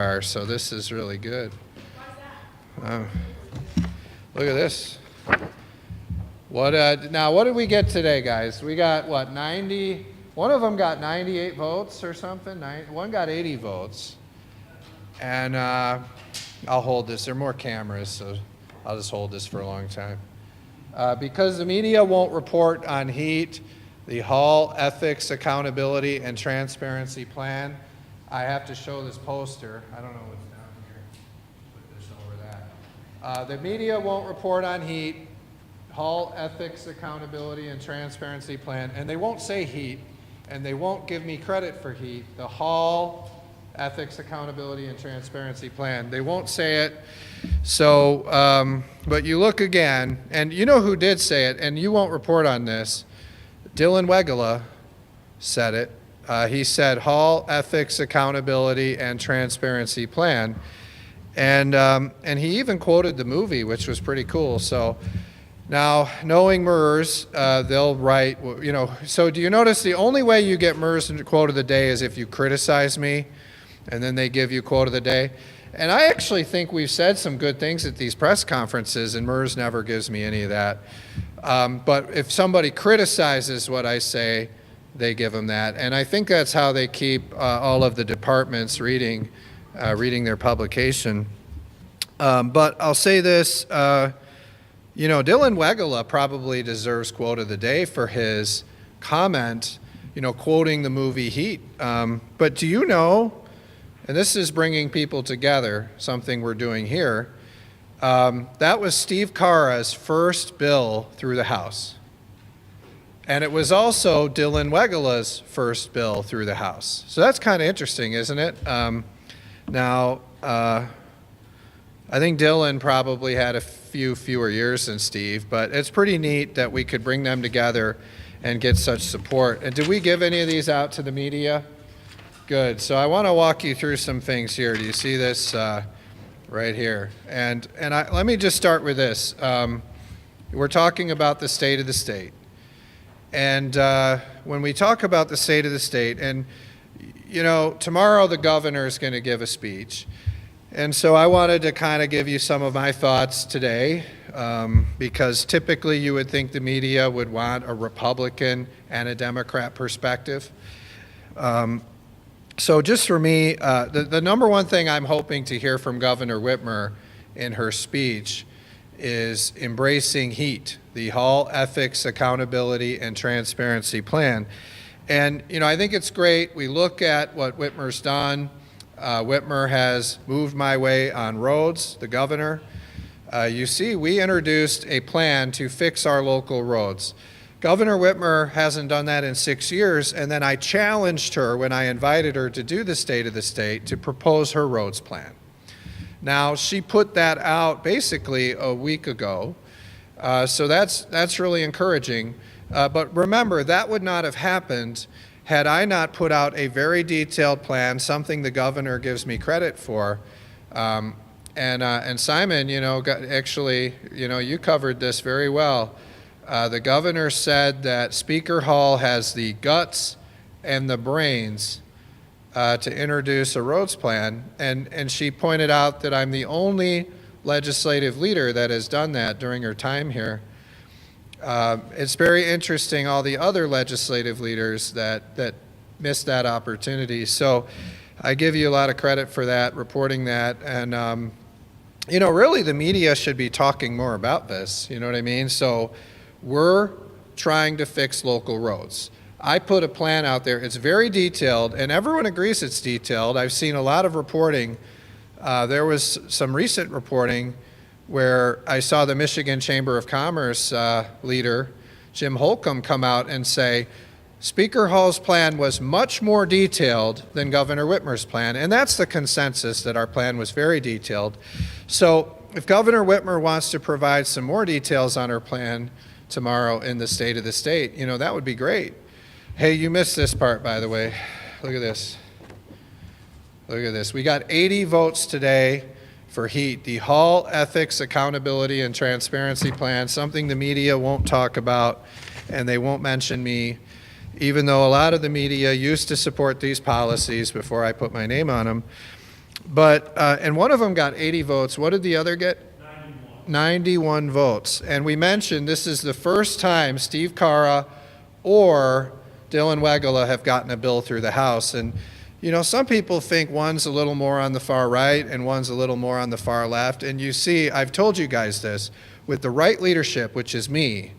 So this is really good. Look at this. Now what did we get today, guys? We got what, 90? One of them got 98 votes or something. One got 80 votes. And I'll hold this. There are more cameras, so I'll just hold this for a long time. Because the media won't report on heat, the Hall Ethics, Accountability, and Transparency Plan, I have to show this poster. I don't know what's down here. Put this over that. The media won't report on heat, Hall Ethics, Accountability, and Transparency Plan, and they won't say heat, and they won't give me credit for heat. The Hall Ethics, Accountability, and Transparency Plan. They won't say it. So, but you look again, and you know who did say it, and you won't report on this. Dylan Wegela said it. He said Hall Ethics, Accountability, and Transparency Plan. And he even quoted the movie, which was pretty cool. So now, knowing MERS, they'll write, you know, so do you notice the only way you get MERS quote of the day is if you criticize me, and then they give you quote of the day? And I actually think we've said some good things at these press conferences, and MERS never gives me any of that. But if somebody criticizes what I say, they give them that. And I think that's how they keep all of the departments reading their publication. But I'll say this, you know, Dylan Wegela probably deserves quote of the day for his comment, you know, quoting the movie Heat. But do you know, and this is bringing people together, something we're doing here, that was Steve Cara's first bill through the House. And it was also Dylan Wegela's first bill through the House. So that's kind of interesting, isn't it? Now, I think Dylan probably had a few fewer years than Steve, but it's pretty neat that we could bring them together and get such support. And did we give any of these out to the media? Good. So I want to walk you through some things here. Do you see this right here? And let me just start with this. We're talking about the state of the state. And when we talk about the state of the state, and you know, tomorrow the governor is going to give a speech. And so I wanted to kind of give you some of my thoughts today, because typically you would think the media would want a Republican and a Democrat perspective. So just for me, the number one thing I'm hoping to hear from Governor Whitmer in her speech is embracing HEAT, the Hall Ethics, Accountability, and Transparency Plan. And, you know, I think it's great. We look at what Whitmer's done. Whitmer has moved my way on roads, the governor. You see, we introduced a plan to fix our local roads. Governor Whitmer hasn't done that in 6 years, and then I challenged her when I invited her to do the State of the State to propose her roads plan. Now, she put that out basically a week ago, so that's really encouraging. But remember, that would not have happened had I not put out a very detailed plan, something the governor gives me credit for. And Simon, you know, actually, you know, you covered this very well. The governor said that Speaker Hall has the guts and the brains to introduce a roads plan, and she pointed out that I'm the only legislative leader that has done that during her time here. It's very interesting, all the other legislative leaders that missed that opportunity. So I give you a lot of credit for that, reporting that. And, you know, really the media should be talking more about this, you know what I mean? So we're trying to fix local roads. I put a plan out there. It's very detailed, and everyone agrees it's detailed. I've seen a lot of reporting. There was some recent reporting where I saw the Michigan Chamber of Commerce leader, Jim Holcomb, come out and say, Speaker Hall's plan was much more detailed than Governor Whitmer's plan, and that's the consensus, that our plan was very detailed. So if Governor Whitmer wants to provide some more details on her plan tomorrow in the State of the State, you know, that would be great. Hey, you missed this part, by the way. Look at this. Look at this. We got 80 votes today for HEAT, the Hall Ethics, Accountability, and Transparency Plan, something the media won't talk about, and they won't mention me, even though a lot of the media used to support these policies before I put my name on them. But, and one of them got 80 votes. What did the other get? 91 votes. And we mentioned this is the first time Steve Carra or Dylan Wegela have gotten a bill through the House. And, you know, some people think one's a little more on the far right and one's a little more on the far left. And you see, I've told you guys this, with the right leadership, which is me,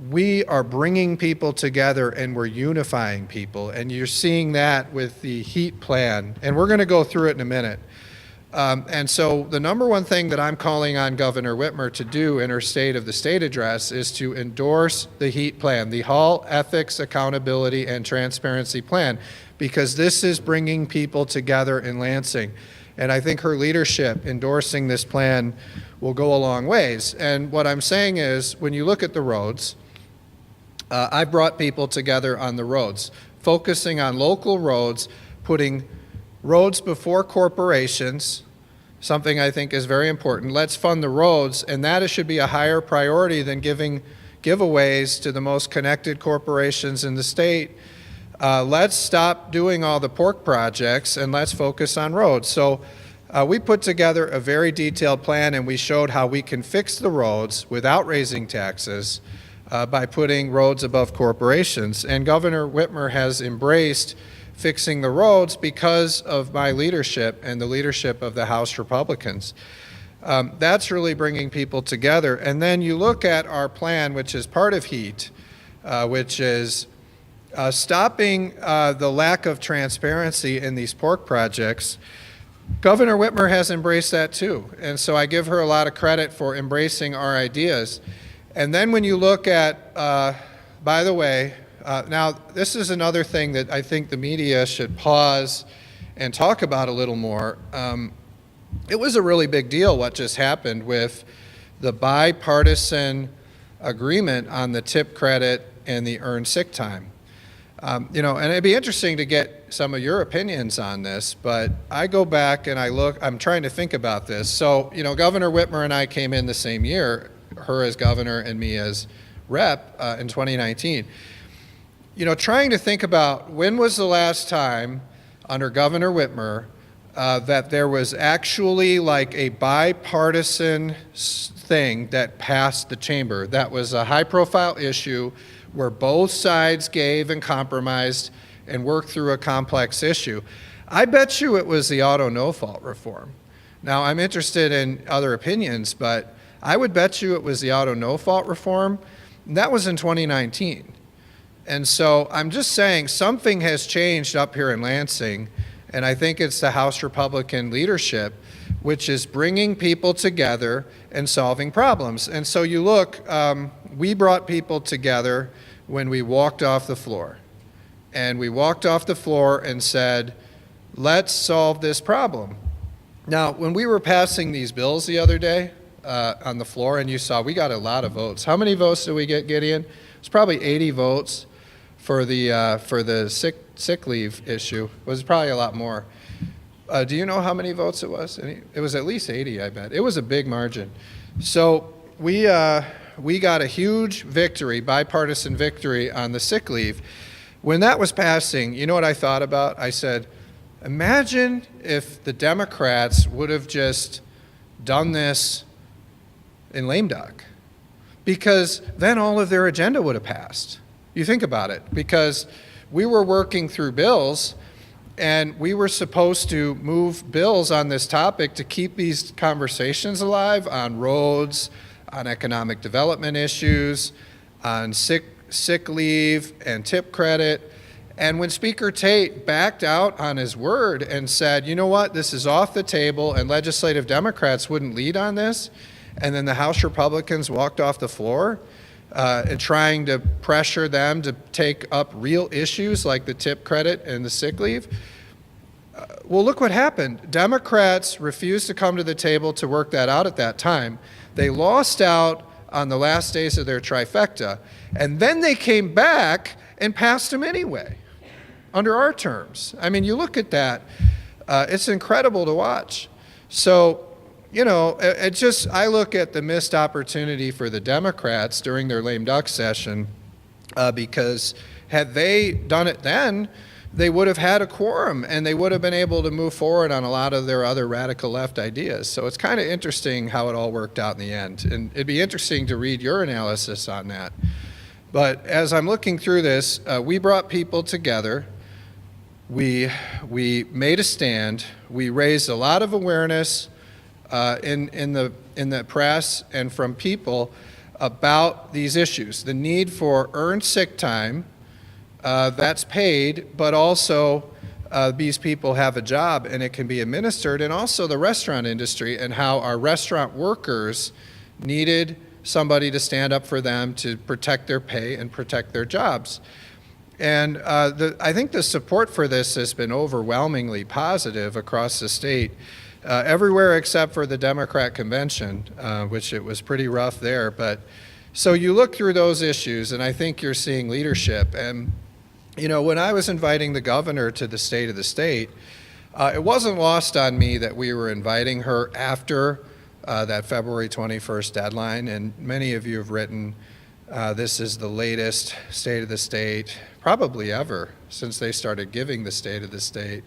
we are bringing people together and we're unifying people. And you're seeing that with the HEAT plan. And we're going to go through it in a minute. And so the number one thing that I'm calling on Governor Whitmer to do in her State of the State address is to endorse the HEAT plan, the Hall Ethics, Accountability, and Transparency Plan, because this is bringing people together in Lansing. And I think her leadership endorsing this plan will go a long ways. And what I'm saying is, when you look at the roads, I've brought people together on the roads, focusing on local roads, putting roads before corporations, something I think is very important. Let's fund the roads, and that should be a higher priority than giving giveaways to the most connected corporations in the state. Let's stop doing all the pork projects and let's focus on roads. So we put together a very detailed plan, and we showed how we can fix the roads without raising taxes by putting roads above corporations. And Governor Whitmer has embraced fixing the roads because of my leadership and the leadership of the House Republicans. That's really bringing people together. And then you look at our plan, which is part of HEAT, which is stopping the lack of transparency in these pork projects. Governor Whitmer has embraced that too. And so I give her a lot of credit for embracing our ideas. And then when you look at, by the way, now this is another thing that I think the media should pause and talk about a little more. It was a really big deal what just happened with the bipartisan agreement on the tip credit and the earned sick time. You know, and it'd be interesting to get some of your opinions on this, but I go back and I look, I'm trying to think about this. So, you know, Governor Whitmer and I came in the same year, her as governor and me as rep in 2019. You know, trying to think about when was the last time under Governor Whitmer that there was actually like a bipartisan thing that passed the chamber. That was a high-profile issue where both sides gave and compromised and worked through a complex issue. I bet you it was the auto no-fault reform. Now, I'm interested in other opinions, but I would bet you it was the auto no-fault reform. That was in 2019. And so I'm just saying something has changed up here in Lansing, and I think it's the House Republican leadership, which is bringing people together and solving problems. And so you look, we brought people together when we walked off the floor. And we walked off the floor and said, let's solve this problem. Now, when we were passing these bills the other day on the floor, and you saw we got a lot of votes. How many votes did we get, Gideon? It's probably 80 votes for the sick leave issue. It was probably a lot more. Do you know how many votes it was? It was at least 80, I bet. It was a big margin. So we got a huge victory, bipartisan victory on the sick leave. When that was passing, you know what I thought about? I said, imagine if the Democrats would have just done this in lame duck, because then all of their agenda would have passed. You think about it, because we were working through bills and we were supposed to move bills on this topic to keep these conversations alive on roads, on economic development issues, on sick leave and tip credit. And when Speaker Tate backed out on his word and said, you know what, this is off the table, and legislative Democrats wouldn't lead on this, and then the House Republicans walked off the floor, and trying to pressure them to take up real issues like the tip credit and the sick leave. Well, look what happened. Democrats refused to come to the table to work that out at that time. They lost out on the last days of their trifecta, and then they came back and passed them anyway, under our terms. I mean, you look at that, it's incredible to watch. So, you know, I look at the missed opportunity for the Democrats during their lame duck session, because had they done it then, they would have had a quorum and they would have been able to move forward on a lot of their other radical left ideas. So it's kind of interesting how it all worked out in the end. And it'd be interesting to read your analysis on that. But as I'm looking through this, we brought people together. We made a stand. We raised a lot of awareness in the press and from people about these issues. The need for earned sick time, that's paid, but also these people have a job and it can be administered, and also the restaurant industry and how our restaurant workers needed somebody to stand up for them to protect their pay and protect their jobs. And I think the support for this has been overwhelmingly positive across the state, everywhere except for the Democrat convention, which it was pretty rough there. But so you look through those issues, and I think you're seeing leadership. And you know, when I was inviting the governor to the State of the State, it wasn't lost on me that we were inviting her after that February 21st deadline. And many of you have written, this is the latest State of the State, probably ever, since they started giving the State of the State.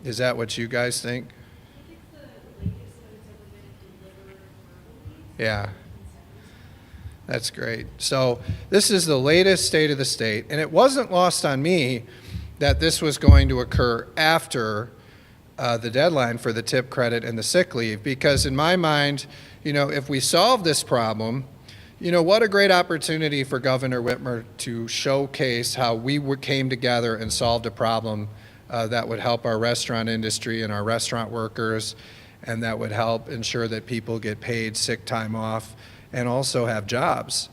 Is that what you guys think? I think it's the latest that it's ever been delivered verbally. Yeah. That's great. So this is the latest State of the State, and it wasn't lost on me that this was going to occur after the deadline for the tip credit and the sick leave, because in my mind, you know, if we solve this problem, you know, what a great opportunity for Governor Whitmer to showcase how we came together and solved a problem that would help our restaurant industry and our restaurant workers, and that would help ensure that people get paid sick time off and also have jobs.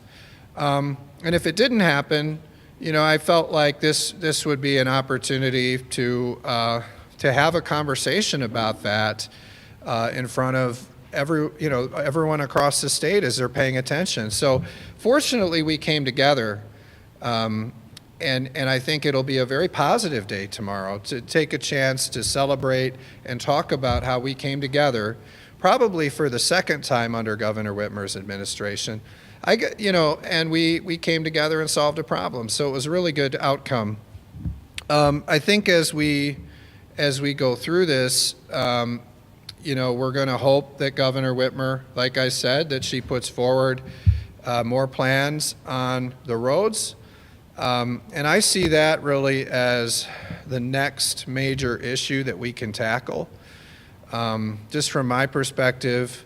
And if it didn't happen, you know, I felt like this would be an opportunity to have a conversation about that in front of everyone across the state as they're paying attention. So fortunately, we came together, and I think it'll be a very positive day tomorrow to take a chance to celebrate and talk about how we came together, probably for the second time under Governor Whitmer's administration. And we came together and solved a problem. So it was a really good outcome. I think as we go through this, we're going to hope that Governor Whitmer, like I said, that she puts forward more plans on the roads. And I see that really as the next major issue that we can tackle. Just from my perspective,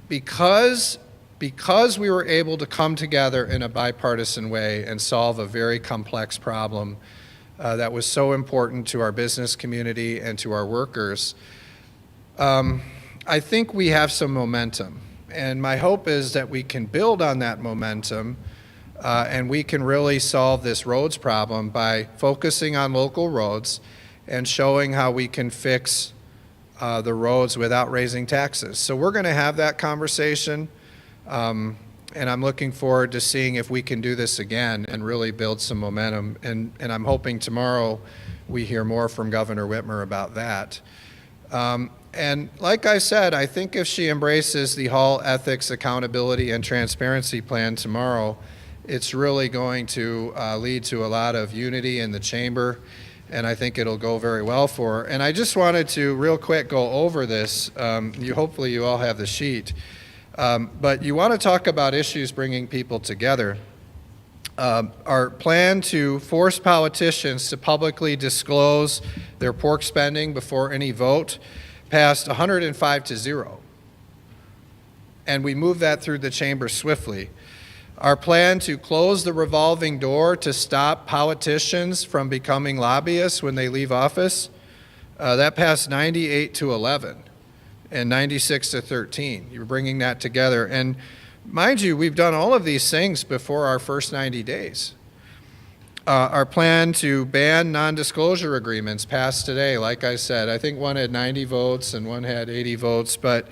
because we were able to come together in a bipartisan way and solve a very complex problem that was so important to our business community and to our workers, I think we have some momentum. And my hope is that we can build on that momentum and we can really solve this roads problem by focusing on local roads and showing how we can fix the roads without raising taxes. So we're going to have that conversation, and I'm looking forward to seeing if we can do this again and really build some momentum. And I'm hoping tomorrow we hear more from Governor Whitmer about that. And like I said, I think if she embraces the Hall Ethics, Accountability, and Transparency Plan tomorrow, it's really going to lead to a lot of unity in the chamber, and I think it'll go very well for her. And I just wanted to real quick go over this. Hopefully you all have the sheet. But you want to talk about issues bringing people together. Our plan to force politicians to publicly disclose their pork spending before any vote passed 105-0. And we moved that through the chamber swiftly. Our plan to close the revolving door to stop politicians from becoming lobbyists when they leave office, that passed 98-11 and 96-13. You're bringing that together. And mind you, we've done all of these things before our first 90 days. Our plan to ban non-disclosure agreements passed today, like I said. I think one had 90 votes and one had 80 votes. But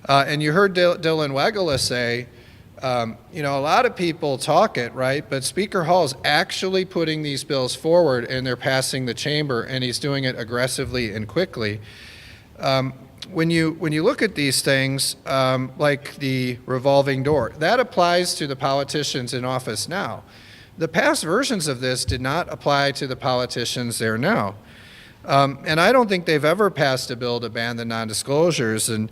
and you heard Dylan Wegela say, a lot of people talk it, right? But Speaker Hall's actually putting these bills forward, and they're passing the chamber, and he's doing it aggressively and quickly. When you look at these things, like the revolving door, that applies to the politicians in office now. the past versions of this did not apply to the politicians there now. And I don't think they've ever passed a bill to ban the non-disclosures. And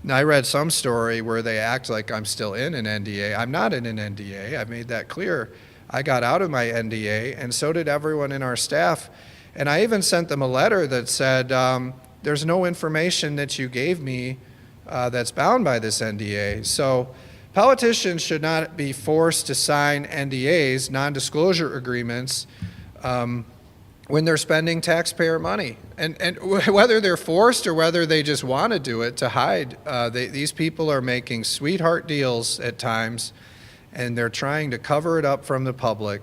I read some story where they act like I'm still in an NDA. I'm not in an NDA. I've made that clear. I got out of my NDA, and so did everyone in our staff. And I even sent them a letter that said, there's no information that you gave me that's bound by this NDA. So politicians should not be forced to sign NDAs, non-disclosure agreements, when they're spending taxpayer money. And whether they're forced or whether they just want to do it to hide, these people are making sweetheart deals at times, and they're trying to cover it up from the public.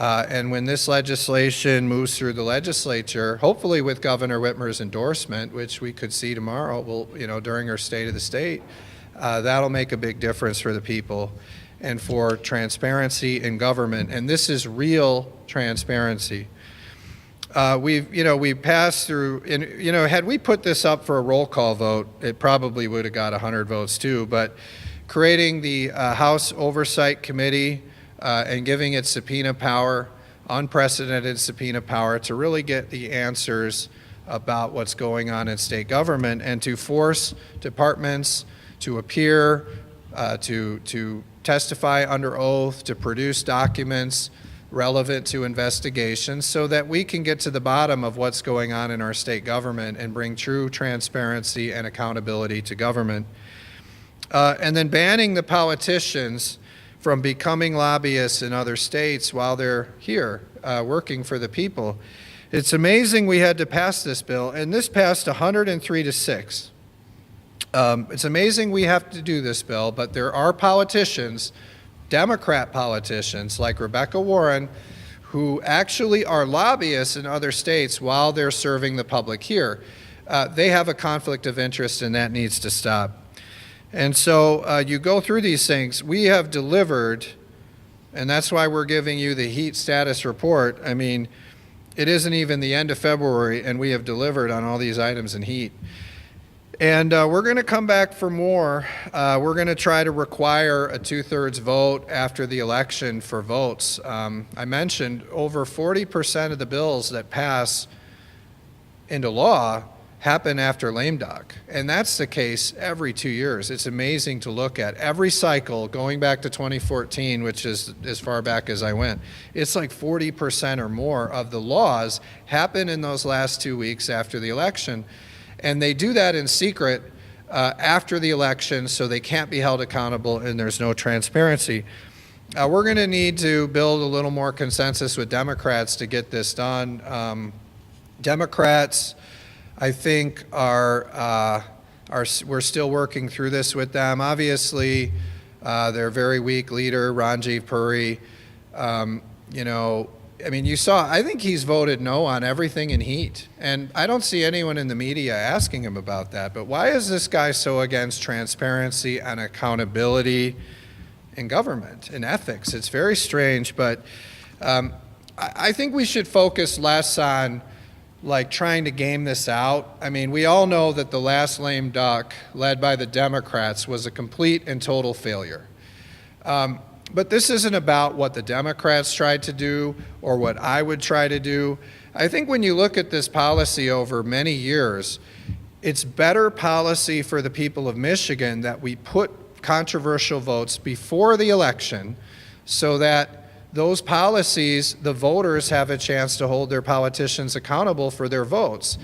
And when this legislation moves through the legislature, hopefully with Governor Whitmer's endorsement, which we could see tomorrow, during her State of the State, that'll make a big difference for the people and for transparency in government. And this is real transparency. We've passed through, and, had we put this up for a roll call vote, it probably would have got 100 votes too, but creating the House Oversight Committee and giving it subpoena power, unprecedented subpoena power, to really get the answers about what's going on in state government and to force departments to appear, to testify under oath, to produce documents relevant to investigations so that we can get to the bottom of what's going on in our state government and bring true transparency and accountability to government. And then banning the politicians from becoming lobbyists in other states while they're here working for the people. It's amazing we had to pass this bill, and this passed 103-6. It's amazing we have to do this bill, but there are politicians, Democrat politicians like Rebecca Warren, who actually are lobbyists in other states while they're serving the public here. They have a conflict of interest, and that needs to stop. And so you go through these things. We have delivered, and that's why we're giving you the heat status report. I mean, it isn't even the end of February, and we have delivered on all these items in heat. And we're going to come back for more. We're going to try to require a 2/3 vote after the election for votes. I mentioned over 40% of the bills that pass into law happen after lame duck. And that's the case every 2 years. It's amazing to look at. Every cycle, going back to 2014, which is as far back as I went, it's like 40% or more of the laws happen in those last 2 weeks after the election. And they do that in secret after the election, so they can't be held accountable and there's no transparency. We're going to need to build a little more consensus with Democrats to get this done. Democrats, I think, we're still working through this with them. Obviously, their very weak leader, Ranjiv Puri, you saw, I think he's voted no on everything in heat. And I don't see anyone in the media asking him about that. But why is this guy so against transparency and accountability in government and ethics? It's very strange. But I think we should focus less on trying to game this out. I mean, we all know that the last lame duck, led by the Democrats, was a complete and total failure. But this isn't about what the Democrats tried to do or what I would try to do. I think when you look at this policy over many years, it's better policy for the people of Michigan that we put controversial votes before the election so that those policies, the voters have a chance to hold their politicians accountable for their votes.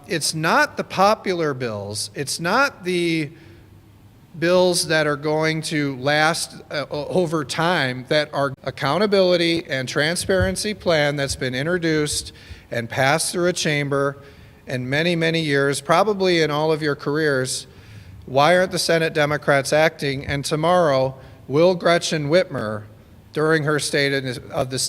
It's not the popular bills. It's not the bills that are going to last over time, that are accountability and transparency plan that's been introduced and passed through a chamber in many, many years, probably in all of your careers. Why aren't the Senate Democrats acting? And tomorrow, will Gretchen Whitmer, during her State of the State